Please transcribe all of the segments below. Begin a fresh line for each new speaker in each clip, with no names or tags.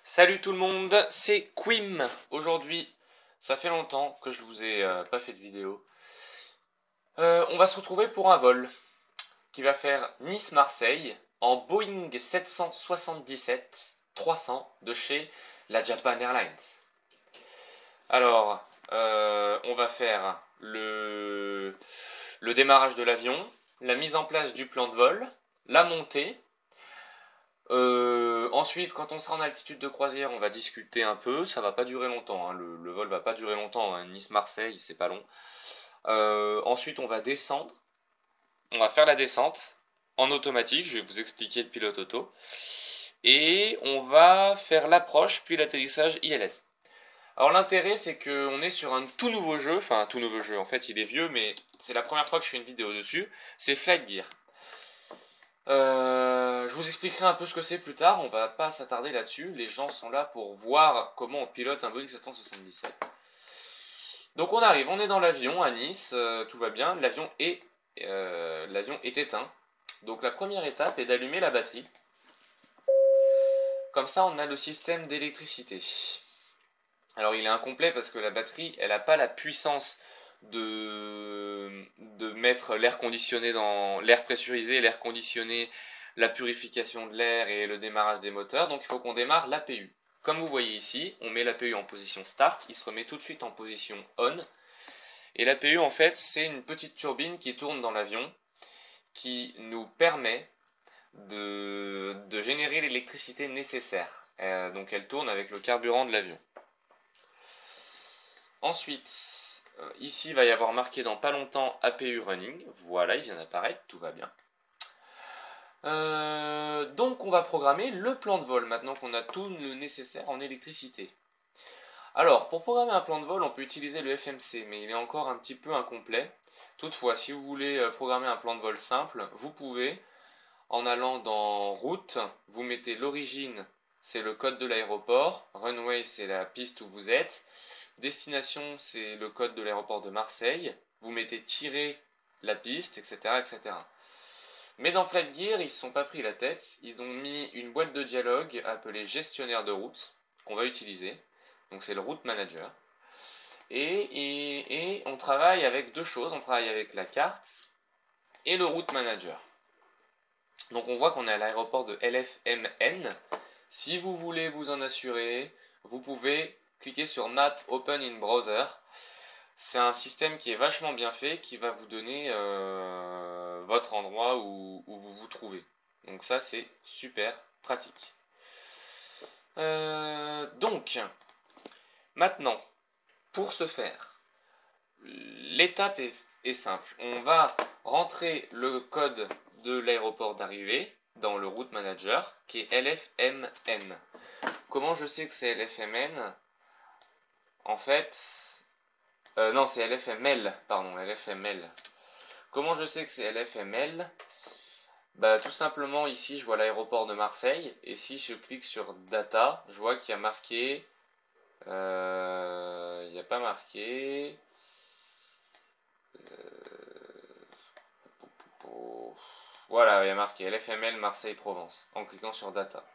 Salut tout le monde, c'est Quim. Aujourd'hui, ça fait longtemps que je vous ai pas fait de vidéo. On va se retrouver pour un vol qui va faire Nice-Marseille en Boeing 777-300 de chez la Japan Airlines. Alors, on va faire le démarrage de l'avion, la mise en place du plan de vol, la montée. Ensuite, quand on sera en altitude de croisière, on va discuter un peu. Ça va pas durer longtemps, hein. Le vol va pas durer longtemps, hein. Nice-Marseille, c'est pas long. Ensuite, on va descendre. On va faire la descente en automatique. Je vais vous expliquer le pilote auto. Et on va faire l'approche puis l'atterrissage ILS. Alors l'intérêt, c'est qu'on est sur un tout nouveau jeu. Enfin, un tout nouveau jeu. En fait, il est vieux, mais c'est la première fois que je fais une vidéo dessus. C'est Flight Gear. Je vous expliquerai un peu ce que c'est plus tard, on va pas s'attarder là-dessus. Les gens sont là pour voir comment on pilote un Boeing 777. Donc on arrive, on est dans l'avion à Nice, tout va bien, l'avion est éteint. Donc la première étape est d'allumer la batterie. Comme ça on a le système d'électricité. Alors il est incomplet parce que la batterie, elle n'a pas la puissance de mettre l'air conditionné dans l'air pressurisé, l'air conditionné, la purification de l'air et le démarrage des moteurs. Donc il faut qu'on démarre l'APU. Comme vous voyez ici, on met l'APU en position start, il se remet tout de suite en position on. Et l'APU en fait c'est une petite turbine qui tourne dans l'avion qui nous permet de générer l'électricité nécessaire. Donc elle tourne avec le carburant de l'avion. Ensuite, ici il va y avoir marqué dans pas longtemps APU running. Voilà, il vient d'apparaître, tout va bien. Donc on va programmer le plan de vol maintenant qu'on a tout le nécessaire en électricité. Alors, pour programmer un plan de vol, on peut utiliser le FMC, mais il est encore un petit peu incomplet. Toutefois, si vous voulez programmer un plan de vol simple, vous pouvez, en allant dans route, vous mettez l'origine, c'est le code de l'aéroport, runway, c'est la piste où vous êtes, destination, c'est le code de l'aéroport de Marseille, vous mettez tirer la piste, etc., etc. Mais dans Flight Gear, ils ne se sont pas pris la tête, ils ont mis une boîte de dialogue appelée gestionnaire de route, qu'on va utiliser, donc c'est le route manager. Et on travaille avec deux choses, on travaille avec la carte et le route manager. Donc on voit qu'on est à l'aéroport de LFMN. Si vous voulez vous en assurer, vous pouvez cliquer sur Map Open in Browser. C'est un système qui est vachement bien fait, qui va vous donner votre endroit où vous vous trouvez. Donc ça c'est super pratique. Donc, maintenant, pour ce faire, l'étape est simple. On va rentrer le code de l'aéroport d'arrivée dans le route manager qui est LFMN. Comment je sais que c'est LFMN? En fait, non, c'est LFML, pardon, LFML. Comment je sais que c'est LFML? Bah, tout simplement, ici, je vois l'aéroport de Marseille, et si je clique sur Data, je vois qu'il y a marqué... il n'y a pas marqué... Voilà, il y a marqué LFML Marseille-Provence, en cliquant sur Data.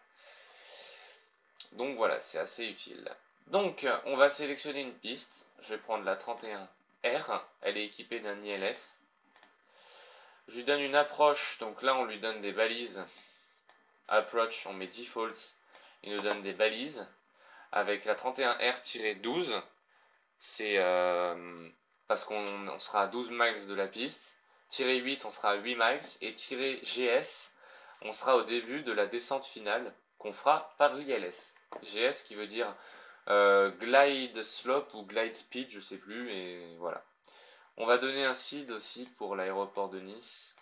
Donc voilà, c'est assez utile. Donc, on va sélectionner une piste. Je vais prendre la 31R. Elle est équipée d'un ILS. Je lui donne une approche. Donc là, on lui donne des balises. Approach, on met default. Il nous donne des balises. Avec la 31R-12, c'est parce qu'on sera à 12 miles de la piste. -8, on sera à 8 miles. Et -GS, on sera au début de la descente finale qu'on fera par l'ILS. GS qui veut dire glide slope ou glide speed, je sais plus, et voilà. On va donner un seed aussi pour l'aéroport de Nice.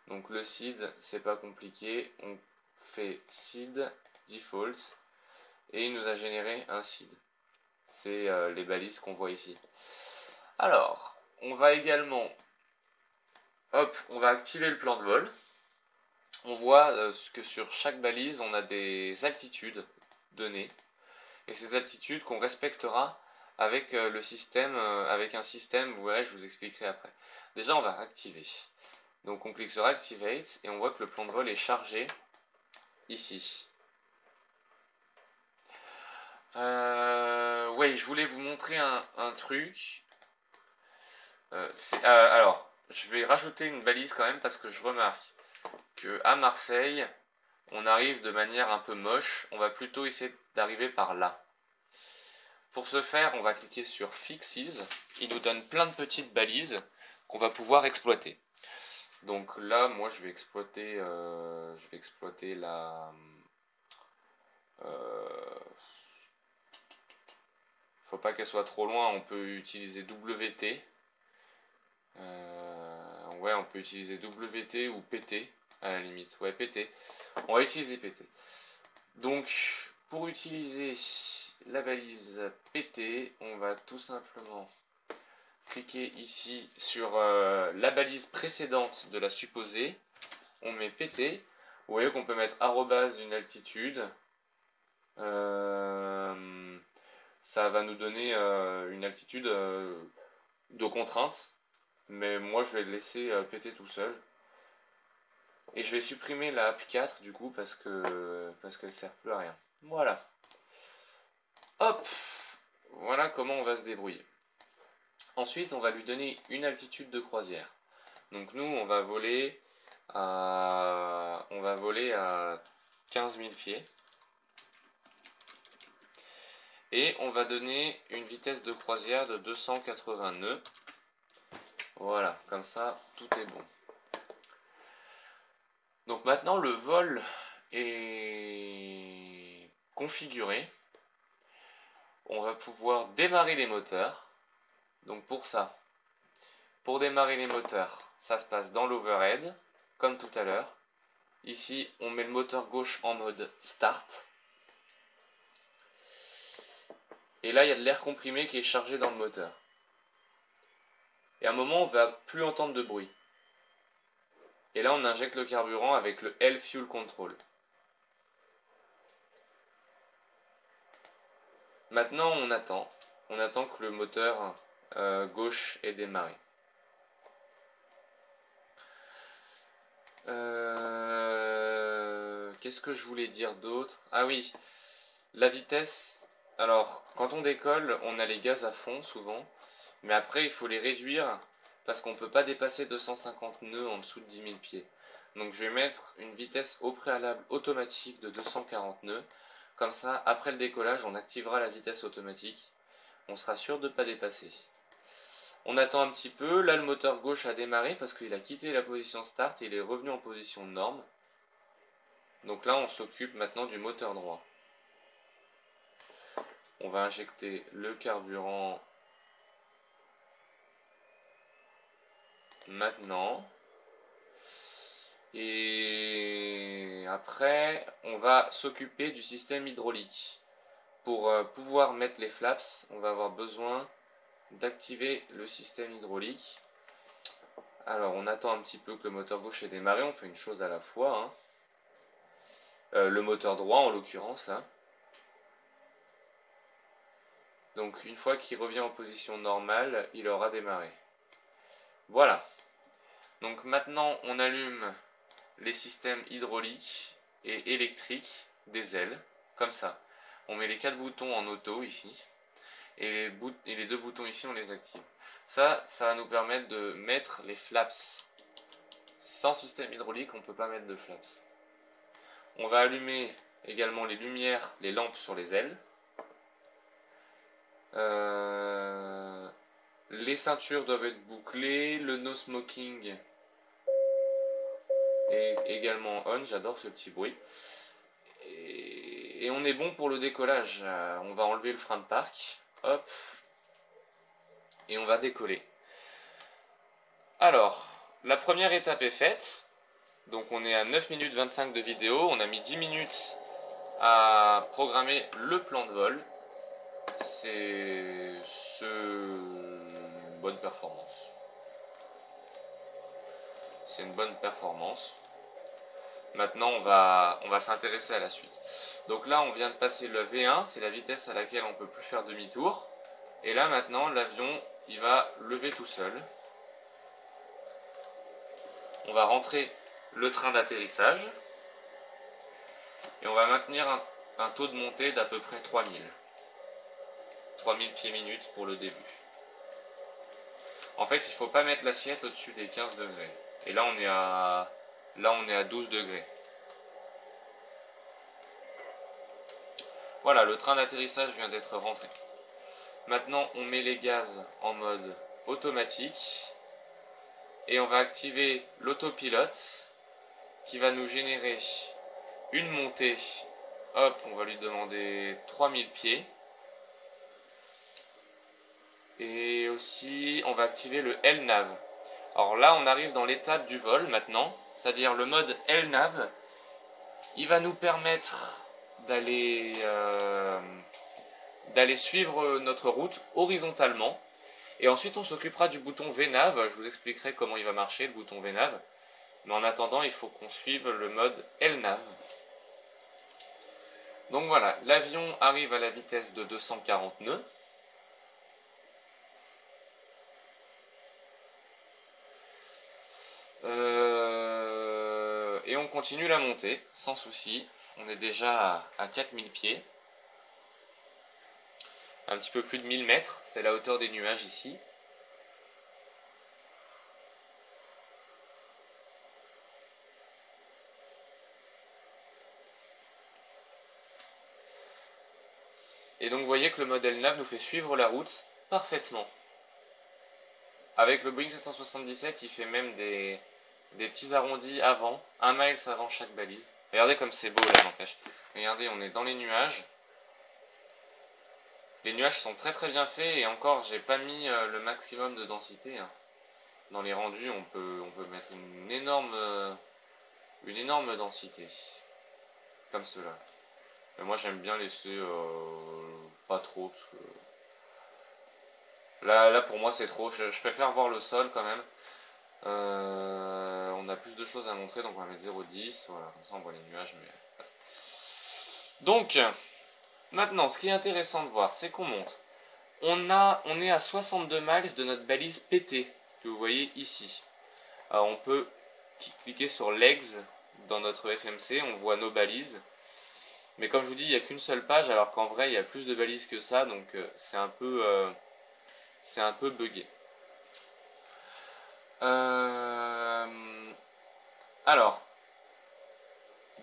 Donc le seed, c'est pas compliqué, on fait seed default et il nous a généré un seed. C'est les balises qu'on voit ici. Alors, on va également, hop, on va activer le plan de vol. On voit que sur chaque balise, on a des altitudes données. Et ces altitudes qu'on respectera avec le système, avec un système, vous verrez, je vous expliquerai après. Déjà, on va activer. Donc on clique sur Activate et on voit que le plan de vol est chargé ici. Ouais, je voulais vous montrer un truc. Alors, je vais rajouter une balise quand même parce que je remarque que à Marseille, on arrive de manière un peu moche. On va plutôt essayer d'arriver par là. Pour ce faire, on va cliquer sur Fixes. Il nous donne plein de petites balises qu'on va pouvoir exploiter. Donc là, moi, je vais exploiter la. Faut pas qu'elle soit trop loin. On peut utiliser WT. Ouais, on peut utiliser WT ou PT à la limite. Ouais, PT. On va utiliser PT. Donc, pour utiliser la balise PT, on va tout simplement cliquer ici sur la balise précédente de la supposée. On met PT. Vous voyez qu'on peut mettre arrobase d'une altitude. Ça va nous donner une altitude de contrainte. Mais moi, je vais le laisser péter tout seul. Et je vais supprimer la app 4 du coup parce qu'elle sert plus à rien. Voilà. Hop. Voilà comment on va se débrouiller. Ensuite, on va lui donner une altitude de croisière. Donc nous, on va voler à 15 000 pieds. Et on va donner une vitesse de croisière de 280 nœuds. Voilà, comme ça, tout est bon. Donc maintenant, le vol est configuré. On va pouvoir démarrer les moteurs. Donc pour démarrer les moteurs, ça se passe dans l'overhead, comme tout à l'heure. Ici, on met le moteur gauche en mode start. Et là, il y a de l'air comprimé qui est chargé dans le moteur. Et à un moment, on ne va plus entendre de bruit. Et là, on injecte le carburant avec le L Fuel Control. Maintenant, on attend. On attend que le moteur gauche ait démarré. Qu'est-ce que je voulais dire d'autre? Ah oui, la vitesse. Alors, quand on décolle, on a les gaz à fond souvent. Mais après, il faut les réduire parce qu'on ne peut pas dépasser 250 nœuds en dessous de 10 000 pieds. Donc je vais mettre une vitesse au préalable automatique de 240 nœuds. Comme ça, après le décollage, on activera la vitesse automatique. On sera sûr de ne pas dépasser. On attend un petit peu. Là, le moteur gauche a démarré parce qu'il a quitté la position start et il est revenu en position norme. Donc là, on s'occupe maintenant du moteur droit. On va injecter le carburant maintenant. Et après, on va s'occuper du système hydraulique. Pour pouvoir mettre les flaps, on va avoir besoin d'activer le système hydraulique. Alors, on attend un petit peu que le moteur gauche ait démarré. On fait une chose à la fois, hein. Le moteur droit, en l'occurrence, là. Donc, une fois qu'il revient en position normale, il aura démarré. Voilà. Donc, maintenant, on allume les systèmes hydrauliques et électriques des ailes, comme ça. On met les 4 boutons en auto ici, et les 2 boutons ici, on les active. Ça va nous permettre de mettre les flaps. Sans système hydraulique, on ne peut pas mettre de flaps. On va allumer également les lumières, les lampes sur les ailes. Les ceintures doivent être bouclées, le no smoking est également on, j'adore ce petit bruit. Et on est bon pour le décollage. On va enlever le frein de parc, hop, et on va décoller. Alors, la première étape est faite. Donc on est à 9 minutes 25 de vidéo, on a mis 10 minutes à programmer le plan de vol. C'est une bonne performance. C'est une bonne performance. Maintenant, on va s'intéresser à la suite. Donc là, on vient de passer le V1, c'est la vitesse à laquelle on ne peut plus faire demi-tour. Et là, maintenant, l'avion, il va lever tout seul. On va rentrer le train d'atterrissage. Et on va maintenir un taux de montée d'à peu près 3000. 3000 pieds minutes pour le début. En fait, il ne faut pas mettre l'assiette au-dessus des 15 degrés. Et là, on est à 12 degrés. Voilà, le train d'atterrissage vient d'être rentré. Maintenant, on met les gaz en mode automatique. Et on va activer l'autopilote qui va nous générer une montée. Hop, on va lui demander 3000 pieds. Et aussi, on va activer le LNAV. Alors là, on arrive dans l'étape du vol maintenant, c'est-à-dire le mode LNAV. Il va nous permettre d'aller suivre notre route horizontalement. Et ensuite, on s'occupera du bouton VNAV. Je vous expliquerai comment il va marcher, le bouton VNAV. Mais en attendant, il faut qu'on suive le mode LNAV. Donc voilà, l'avion arrive à la vitesse de 240 nœuds. Et on continue la montée, sans souci. On est déjà à 4000 pieds. Un petit peu plus de 1000 mètres, c'est la hauteur des nuages ici. Et donc vous voyez que le modèle NAV nous fait suivre la route parfaitement. Avec le Boeing 777, il fait même des petits arrondis avant, 1 mile avant chaque balise. Regardez comme c'est beau là, n'empêche. Regardez, on est dans les nuages. Les nuages sont très très bien faits et encore, j'ai pas mis le maximum de densité. Dans les rendus, on peut mettre une énorme densité. Comme cela. Mais moi j'aime bien laisser pas trop parce que là pour moi c'est trop. Je préfère voir le sol quand même. On a plus de choses à montrer donc on va mettre 0,10. Voilà, comme ça on voit les nuages. Mais... Donc maintenant ce qui est intéressant de voir c'est qu'on monte. On est à 62 miles de notre balise PT que vous voyez ici. Alors on peut cliquer sur Legs dans notre FMC, on voit nos balises. Mais comme je vous dis, il n'y a qu'une seule page, alors qu'en vrai, il y a plus de balises que ça, donc c'est un peu buggé. Alors,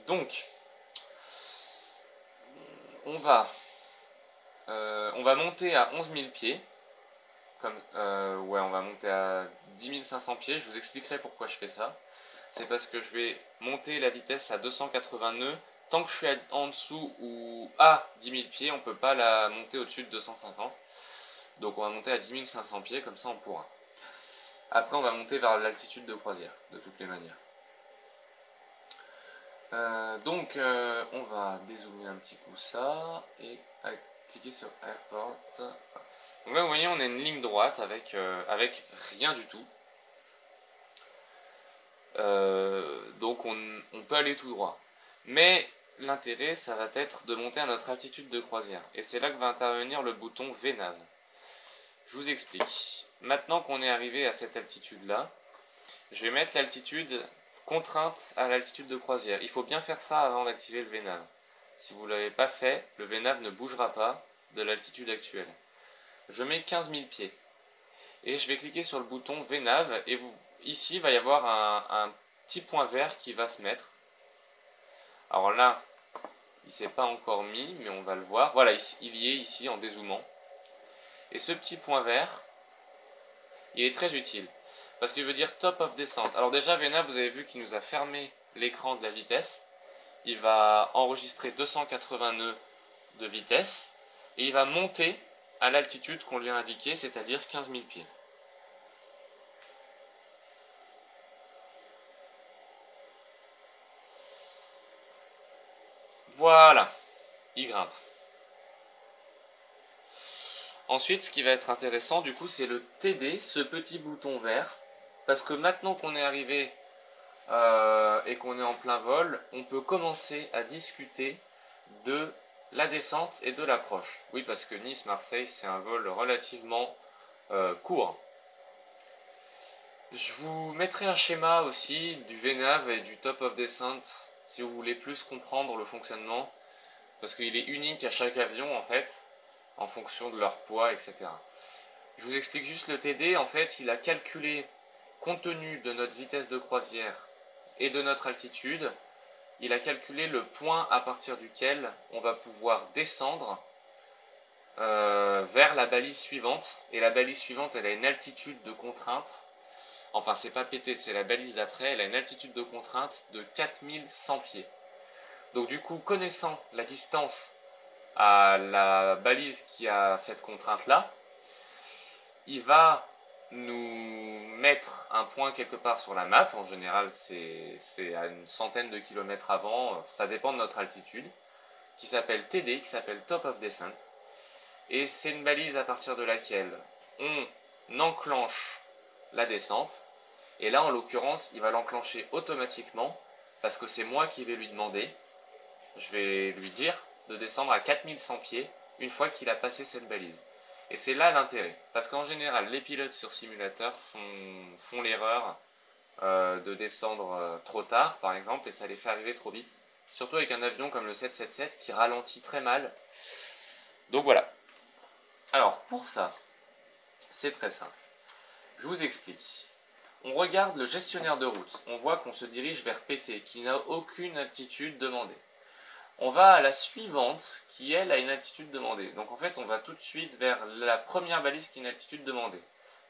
donc, on va monter à 11 000 pieds. Ouais, on va monter à 10 500 pieds. Je vous expliquerai pourquoi je fais ça. C'est parce que je vais monter la vitesse à 280 nœuds. Tant que je suis en dessous ou à 10 000 pieds, on ne peut pas la monter au-dessus de 250. Donc on va monter à 10 500 pieds, comme ça on pourra. Après on va monter vers l'altitude de croisière, de toutes les manières. Donc on va dézoomer un petit coup ça, et cliquer sur Airport. Donc là vous voyez on a une ligne droite avec rien du tout. Donc on peut aller tout droit. Mais l'intérêt, ça va être de monter à notre altitude de croisière. Et c'est là que va intervenir le bouton VNAV. Je vous explique. Maintenant qu'on est arrivé à cette altitude-là, je vais mettre l'altitude contrainte à l'altitude de croisière. Il faut bien faire ça avant d'activer le VNAV. Si vous ne l'avez pas fait, le VNAV ne bougera pas de l'altitude actuelle. Je mets 15 000 pieds. Et je vais cliquer sur le bouton VNAV et ici il va y avoir un petit point vert qui va se mettre. Alors là, il ne s'est pas encore mis, mais on va le voir. Voilà, il y est ici en dézoomant. Et ce petit point vert, il est très utile. Parce qu'il veut dire top of descent. Alors déjà, VNAV, vous avez vu qu'il nous a fermé l'écran de la vitesse. Il va enregistrer 280 nœuds de vitesse. Et il va monter à l'altitude qu'on lui a indiquée, c'est-à-dire 15 000 pieds. Voilà, il grimpe. Ensuite, ce qui va être intéressant, du coup, c'est le TD, ce petit bouton vert. Parce que maintenant qu'on est arrivé et qu'on est en plein vol, on peut commencer à discuter de la descente et de l'approche. Oui, parce que Nice-Marseille, c'est un vol relativement court. Je vous mettrai un schéma aussi du VNAV et du Top of Descent si vous voulez plus comprendre le fonctionnement. Parce qu'il est unique à chaque avion en fait. en fonction de leur poids, etc. Je vous explique juste le TD. En fait, il a calculé, compte tenu de notre vitesse de croisière et de notre altitude, il a calculé le point à partir duquel on va pouvoir descendre vers la balise suivante. Et la balise suivante, elle a une altitude de contrainte. Enfin, c'est pas pété, c'est la balise d'après. Elle a une altitude de contrainte de 4100 pieds. Donc du coup, connaissant la distance à la balise qui a cette contrainte-là, il va nous mettre un point quelque part sur la map. En général, c'est à une centaine de kilomètres avant. Ça dépend de notre altitude. Qui s'appelle TD, qui s'appelle Top of Descent. Et c'est une balise à partir de laquelle on enclenche la descente. Et là, en l'occurrence, il va l'enclencher automatiquement parce que c'est moi qui vais lui demander. Je vais lui dire de descendre à 4100 pieds une fois qu'il a passé cette balise. Et c'est là l'intérêt. Parce qu'en général, les pilotes sur simulateur font l'erreur de descendre trop tard, par exemple, et ça les fait arriver trop vite. Surtout avec un avion comme le 777 qui ralentit très mal. Donc voilà. Alors, pour ça, c'est très simple. Je vous explique. On regarde le gestionnaire de route. On voit qu'on se dirige vers PT, qui n'a aucune altitude demandée. On va à la suivante, qui elle a une altitude demandée. Donc en fait, on va tout de suite vers la première balise qui a une altitude demandée.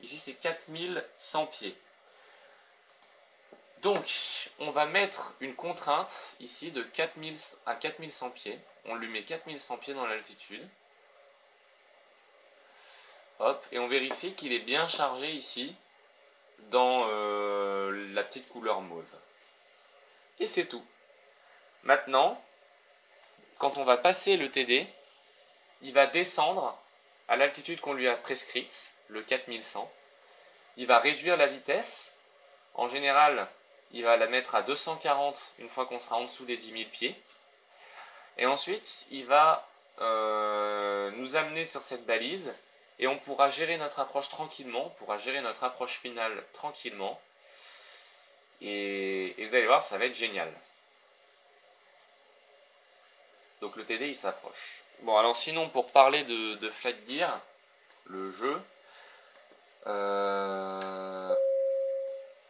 Ici, c'est 4100 pieds. Donc, on va mettre une contrainte ici de 4000 à 4100 pieds. On lui met 4100 pieds dans l'altitude. Hop, et on vérifie qu'il est bien chargé ici dans la petite couleur mauve. Et c'est tout. Maintenant, quand on va passer le TD, il va descendre à l'altitude qu'on lui a prescrite, le 4100. Il va réduire la vitesse. En général, il va la mettre à 240 une fois qu'on sera en dessous des 10 000 pieds. Et ensuite, il va nous amener sur cette balise et on pourra gérer notre approche tranquillement, on pourra gérer notre approche finale tranquillement. Et vous allez voir, ça va être génial. Donc le TD, il s'approche. Bon, alors sinon, pour parler de Flight Gear, le jeu,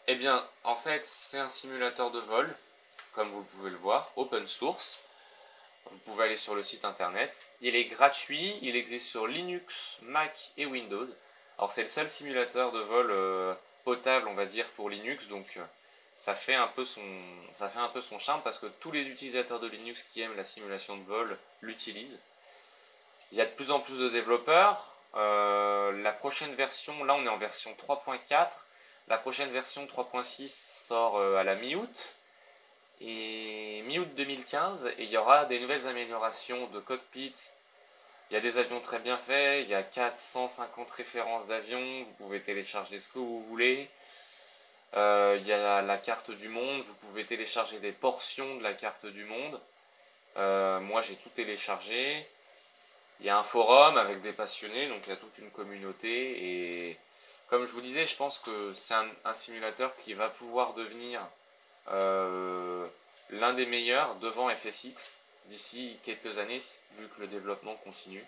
eh bien, en fait, c'est un simulateur de vol, comme vous pouvez le voir, open source. Vous pouvez aller sur le site internet. Il est gratuit, il existe sur Linux, Mac et Windows. Alors c'est le seul simulateur de vol potable, on va dire, pour Linux, donc ça fait un peu son charme parce que tous les utilisateurs de Linux qui aiment la simulation de vol l'utilisent. Il y a de plus en plus de développeurs. La prochaine version, là on est en version 3.4. La prochaine version 3.6 sort à la mi-août. Et mi-août 2015, et il y aura des nouvelles améliorations de cockpit. Il y a des avions très bien faits, il y a 450 références d'avions, vous pouvez télécharger ce que vous voulez. Il y a la carte du monde, vous pouvez télécharger des portions de la carte du monde. Moi j'ai tout téléchargé. Il y a un forum avec des passionnés, donc il y a toute une communauté. Et comme je vous disais, je pense que c'est un simulateur qui va pouvoir devenir l'un des meilleurs devant FSX d'ici quelques années, vu que le développement continue.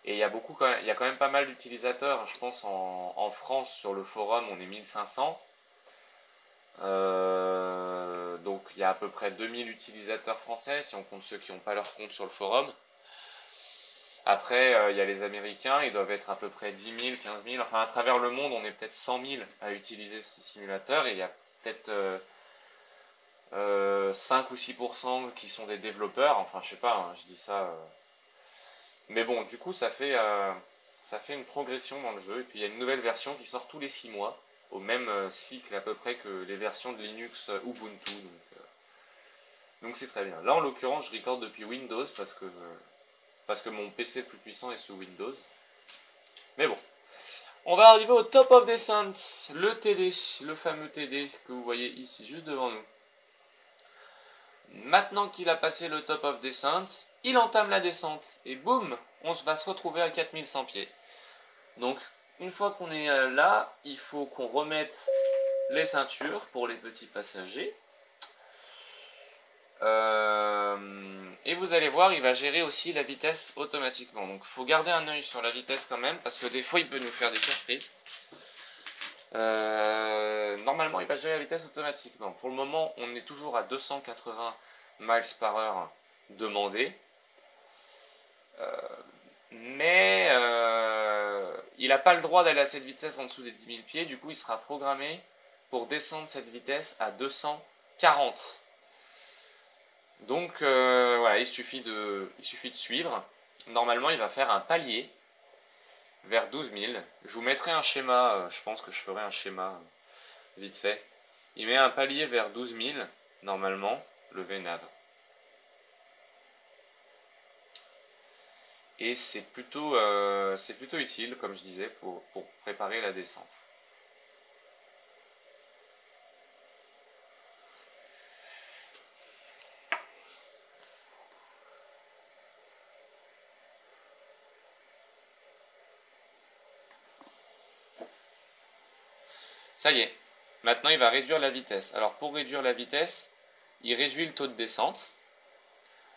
Et il y a quand même pas mal d'utilisateurs. Je pense en France, sur le forum, on est 1500. Donc il y a à peu près 2000 utilisateurs français, si on compte ceux qui n'ont pas leur compte sur le forum. Après, il y a les Américains, ils doivent être à peu près 10 000, 15 000. Enfin, à travers le monde, on est peut-être 100 000 à utiliser ce simulateur. Et il y a peut-être 5 ou 6% qui sont des développeurs. Enfin, je sais pas, hein, je dis ça. Mais bon, du coup, ça fait une progression dans le jeu. Et puis, il y a une nouvelle version qui sort tous les 6 mois, au même cycle à peu près que les versions de Linux Ubuntu. Donc c'est très bien. Là, en l'occurrence, je recorde depuis Windows parce que mon PC le plus puissant est sous Windows. Mais bon. On va arriver au Top of Descent, le TD, le fameux TD que vous voyez ici, juste devant nous. Maintenant qu'il a passé le Top of Descent, il entame la descente. Et boum, on va se retrouver à 4100 pieds. Donc, une fois qu'on est là, il faut qu'on remette les ceintures pour les petits passagers. Et vous allez voir, il va gérer aussi la vitesse automatiquement. Donc il faut garder un œil sur la vitesse quand même, parce que des fois il peut nous faire des surprises. Normalement il va gérer la vitesse automatiquement. Pour le moment on est toujours à 280 miles par heure demandé. Mais il n'a pas le droit d'aller à cette vitesse en dessous des 10 000 pieds, du coup il sera programmé pour descendre cette vitesse à 240. Donc voilà, il suffit de suivre. Normalement il va faire un palier vers 12 000. Je vous mettrai un schéma, je pense que je ferai un schéma vite fait. Il met un palier vers 12 000, normalement, le VNAV. Et c'est plutôt utile, comme je disais, pour préparer la descente. Ça y est, maintenant il va réduire la vitesse. Alors pour réduire la vitesse, il réduit le taux de descente.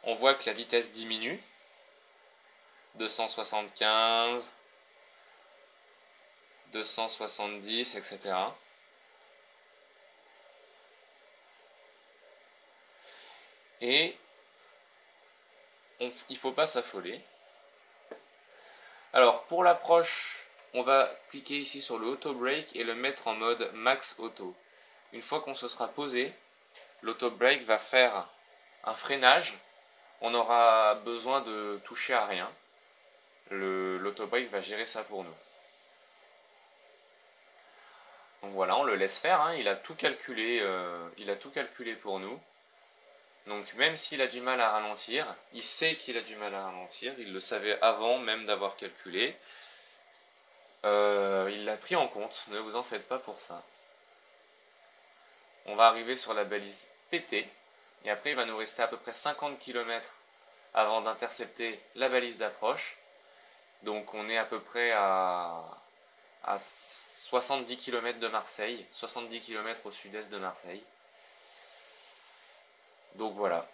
On voit que la vitesse diminue. 275, 270, etc. Et il ne faut pas s'affoler. Alors pour l'approche, on va cliquer ici sur le auto brake et le mettre en mode max auto. Une fois qu'on se sera posé, l'auto brake va faire un freinage. On aura besoin de toucher à rien. L'auto brake va gérer ça pour nous. Donc voilà, on le laisse faire, hein. Il a tout calculé pour nous. Donc même s'il a du mal à ralentir, il sait qu'il a du mal à ralentir, il le savait avant même d'avoir calculé. Il l'a pris en compte, ne vous en faites pas pour ça. On va arriver sur la balise PT, et après il va nous rester à peu près 50 km avant d'intercepter la balise d'approche. Donc on est à peu près à 70 km de Marseille, 70 km au sud-est de Marseille. Donc voilà.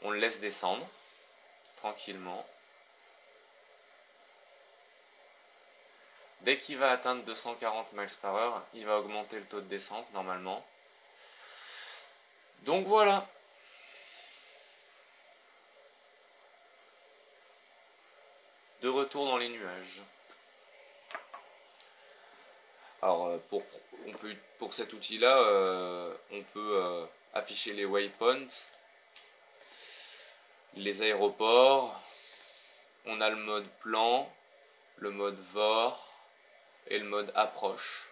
On le laisse descendre tranquillement. Dès qu'il va atteindre 240 miles par heure, il va augmenter le taux de descente normalement. Donc voilà. De retour dans les nuages. Alors pour cet outil-là, on peut afficher les waypoints, les aéroports. On a le mode plan, le mode VOR et le mode approche.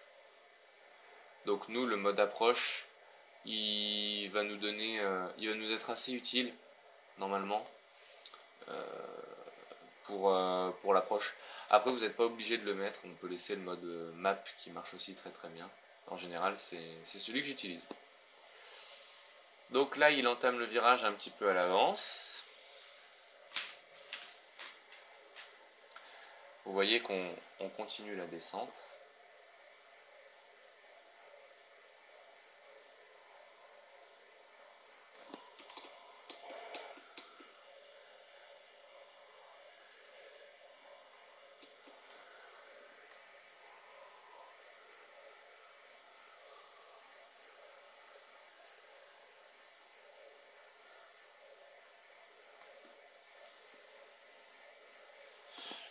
Donc nous, le mode approche, il va nous être assez utile normalement pour l'approche. Après, vous n'êtes pas obligé de le mettre, on peut laisser le mode map qui marche aussi très très bien. En général, c'est celui que j'utilise. Donc là, il entame le virage un petit peu à l'avance. Vous voyez qu'on continue la descente.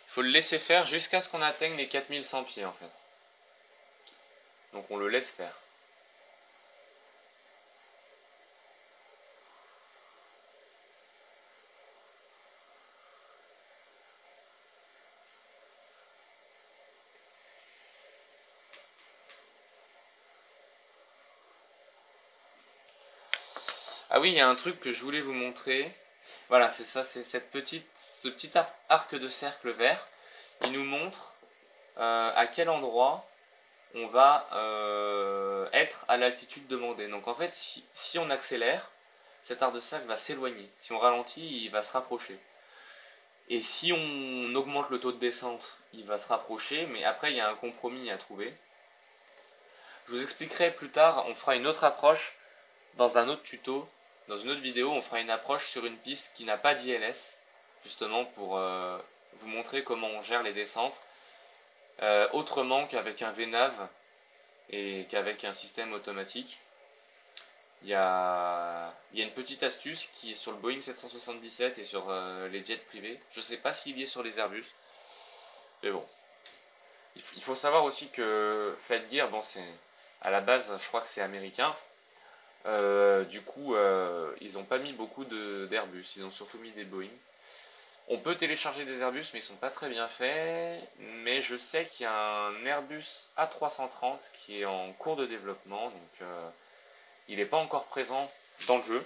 Il faut le laisser faire jusqu'à ce qu'on atteigne les 4100 pieds en fait. Donc on le laisse faire. Ah oui, il y a un truc que je voulais vous montrer. Voilà, c'est ça, c'est ce petit arc de cercle vert. Il nous montre à quel endroit on va être à l'altitude demandée. Donc en fait, si on accélère, cet arc de cercle va s'éloigner. Si on ralentit, il va se rapprocher. Et si on augmente le taux de descente, il va se rapprocher, mais après il y a un compromis à trouver. Je vous expliquerai plus tard, on fera une autre approche dans un autre tuto, dans une autre vidéo, on fera une approche sur une piste qui n'a pas d'ILS, justement pour vous montrer comment on gère les descentes, autrement qu'avec un VNAV et qu'avec un système automatique. Il y a une petite astuce qui est sur le Boeing 777 et sur les jets privés. Je ne sais pas s'il y est sur les Airbus, mais bon. Il faut savoir aussi que Flight Gear, bon, c'est à la base, je crois que c'est américain. Du coup, ils n'ont pas mis beaucoup d'Airbus, ils ont surtout mis des Boeing. On peut télécharger des Airbus, mais ils sont pas très bien faits. Mais je sais qu'il y a un Airbus A330 qui est en cours de développement, donc il n'est pas encore présent dans le jeu.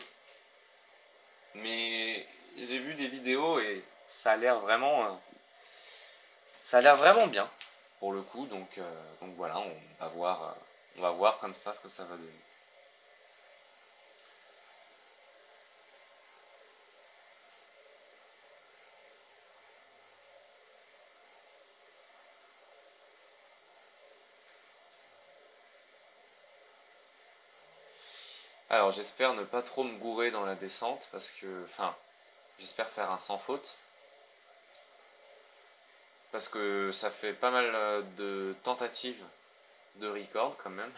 Mais j'ai vu des vidéos et ça a l'air vraiment bien pour le coup. Donc voilà, on va voir comme ça ce que ça va donner. Alors j'espère ne pas trop me gourer dans la descente parce que, enfin, j'espère faire un sans faute. Parce que ça fait pas mal de tentatives de record quand même.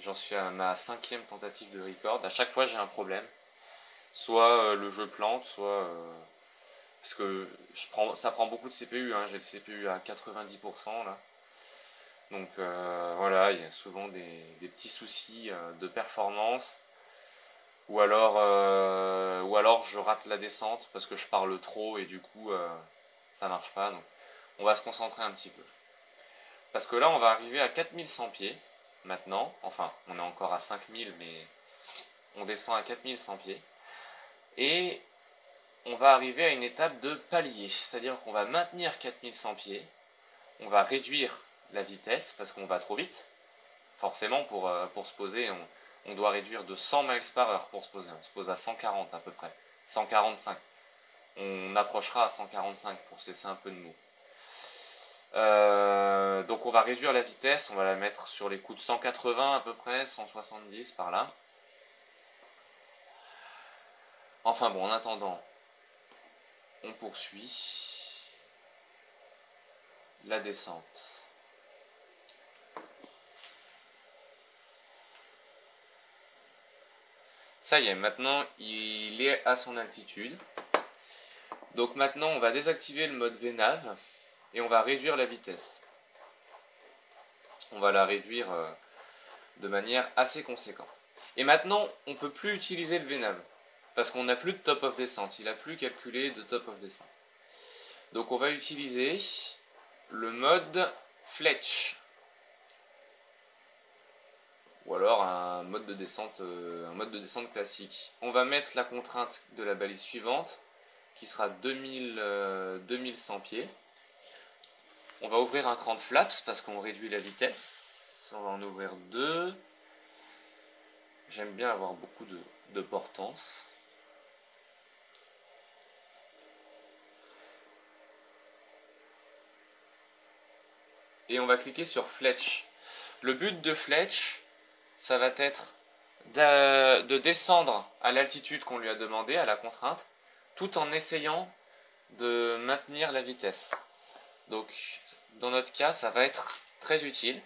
J'en suis à ma 5e tentative de record. À chaque fois j'ai un problème. Soit le jeu plante, soit... parce que ça prend beaucoup de CPU, hein. J'ai le CPU à 90% là. Donc voilà, il y a souvent des petits soucis de performance. Ou alors je rate la descente parce que je parle trop et du coup ça marche pas. Donc on va se concentrer un petit peu. Parce que là on va arriver à 4100 pieds maintenant. Enfin on est encore à 5000 mais on descend à 4100 pieds. Et on va arriver à une étape de palier. C'est-à-dire qu'on va maintenir 4100 pieds. On va réduire la vitesse parce qu'on va trop vite. Forcément pour se poser on doit réduire de 100 miles par heure pour se poser. On se pose à 140 à peu près. 145. On approchera à 145 pour se laisser un peu de mou. Donc on va réduire la vitesse, on va la mettre sur les coups de 180 à peu près, 170 par là. Enfin bon, en attendant, on poursuit la descente. Ça y est, maintenant il est à son altitude. Donc maintenant on va désactiver le mode VNAV et on va réduire la vitesse. On va la réduire de manière assez conséquente. Et maintenant on ne peut plus utiliser le VNAV parce qu'on n'a plus de top of descente, il n'a plus calculé de top of descente. Donc on va utiliser le mode Fletch. Ou alors un mode de descente classique. On va mettre la contrainte de la balise suivante, qui sera 2100 pieds. On va ouvrir un cran de flaps parce qu'on réduit la vitesse. On va en ouvrir 2. J'aime bien avoir beaucoup de portance. Et on va cliquer sur Fletch. Le but de Fletch, ça va être de descendre à l'altitude qu'on lui a demandé, à la contrainte, tout en essayant de maintenir la vitesse. Donc dans notre cas, ça va être très utile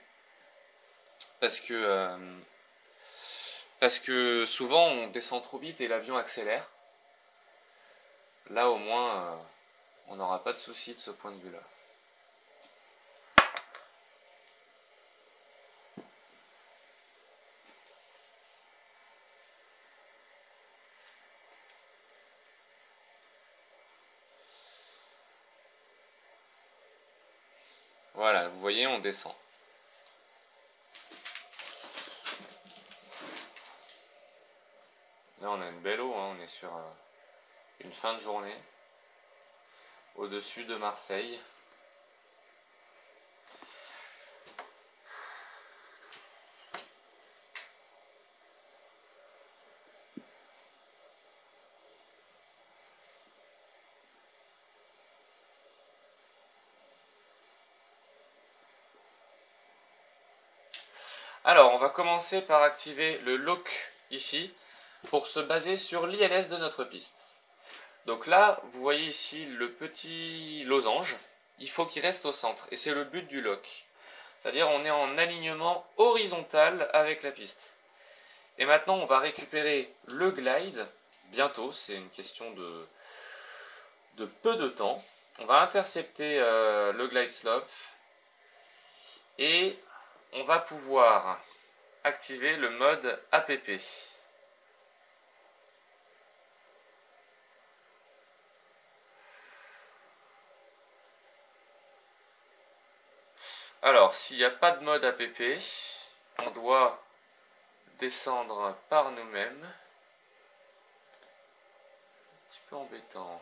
parce que souvent on descend trop vite et l'avion accélère. Là au moins on n'aura pas de soucis de ce point de vue là. Voilà, vous voyez, on descend. Là on a une belle eau, hein, on est sur une fin de journée au-dessus de Marseille. Alors, on va commencer par activer le lock ici, pour se baser sur l'ILS de notre piste. Donc là, vous voyez ici le petit losange, il faut qu'il reste au centre, et c'est le but du lock. C'est-à-dire on est en alignement horizontal avec la piste. Et maintenant on va récupérer le glide, bientôt, c'est une question de peu de temps. On va intercepter le glide slope, et on va pouvoir activer le mode APP. Alors, s'il n'y a pas de mode APP, on doit descendre par nous-mêmes. Un petit peu embêtant.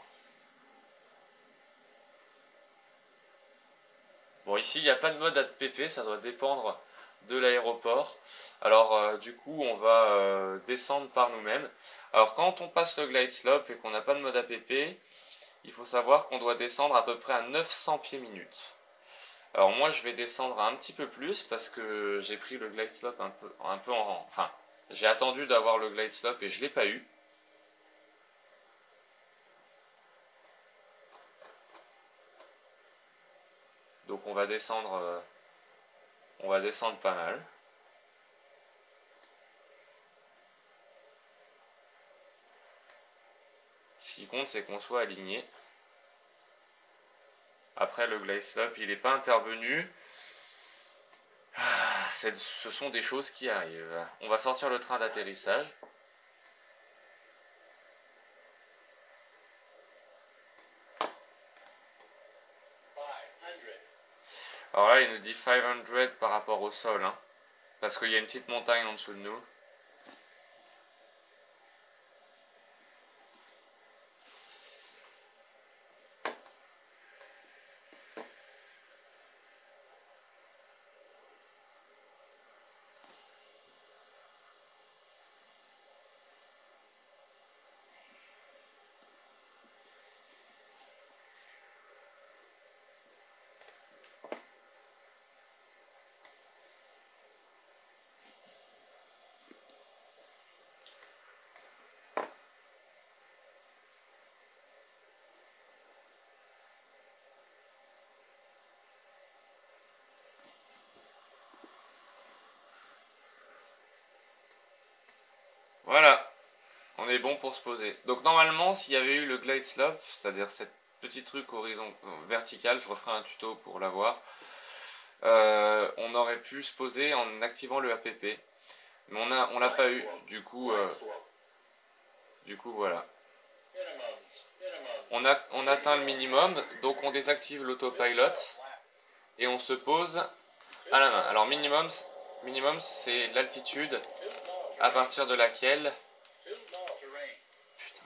Bon, ici, il n'y a pas de mode APP, ça doit dépendre de l'aéroport. Alors, du coup, on va descendre par nous-mêmes. Alors, quand on passe le glide slope et qu'on n'a pas de mode APP, il faut savoir qu'on doit descendre à peu près à 900 pieds minutes. Alors moi je vais descendre un petit peu plus parce que j'ai pris le glide slope un peu en... Enfin, j'ai attendu d'avoir le glide slope et je l'ai pas eu. Donc on va descendre pas mal. Ce qui compte c'est qu'on soit aligné. Après le glide slope il n'est pas intervenu. Ce sont des choses qui arrivent. On va sortir le train d'atterrissage. Alors là il nous dit 500 par rapport au sol, hein, parce qu'il y a une petite montagne en dessous de nous. Voilà, on est bon pour se poser. Donc normalement, s'il y avait eu le glide slope, c'est-à-dire cette petit truc vertical, je referai un tuto pour l'avoir, on aurait pu se poser en activant le APP. Mais on l'a pas eu, du coup voilà. On atteint le minimum, donc on désactive l'autopilot et on se pose à la main. Alors minimum c'est l'altitude à partir de laquelle... Putain.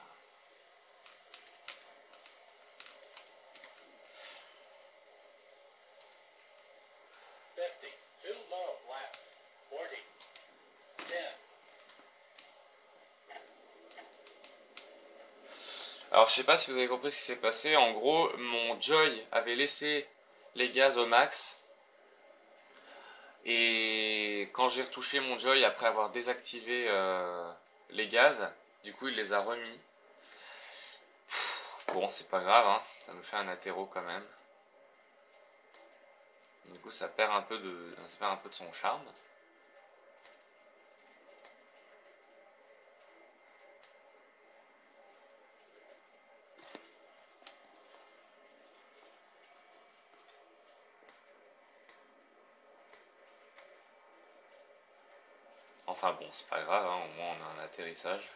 Alors je sais pas si vous avez compris ce qui s'est passé. En gros, mon Joy avait laissé les gaz au max. Et quand j'ai retouché mon Joy après avoir désactivé les gaz, du coup il les a remis. Bon, c'est pas grave, hein, ça nous fait un atterro quand même. Du coup ça perd un peu de son charme. Enfin bon, c'est pas grave, hein, au moins on a un atterrissage.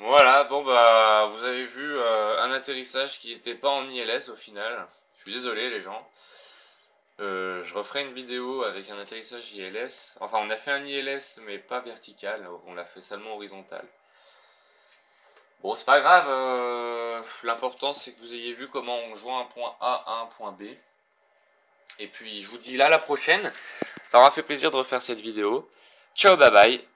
Voilà, bon bah vous avez vu un atterrissage qui n'était pas en ILS au final. Je suis désolé les gens. Je referai une vidéo avec un atterrissage ILS. Enfin, on a fait un ILS, mais pas vertical. On l'a fait seulement horizontal. Bon, c'est pas grave. L'important, c'est que vous ayez vu comment on joint un point A à un point B. Et puis, je vous dis là, à la prochaine. Ça m'aura fait plaisir de refaire cette vidéo. Ciao, bye bye.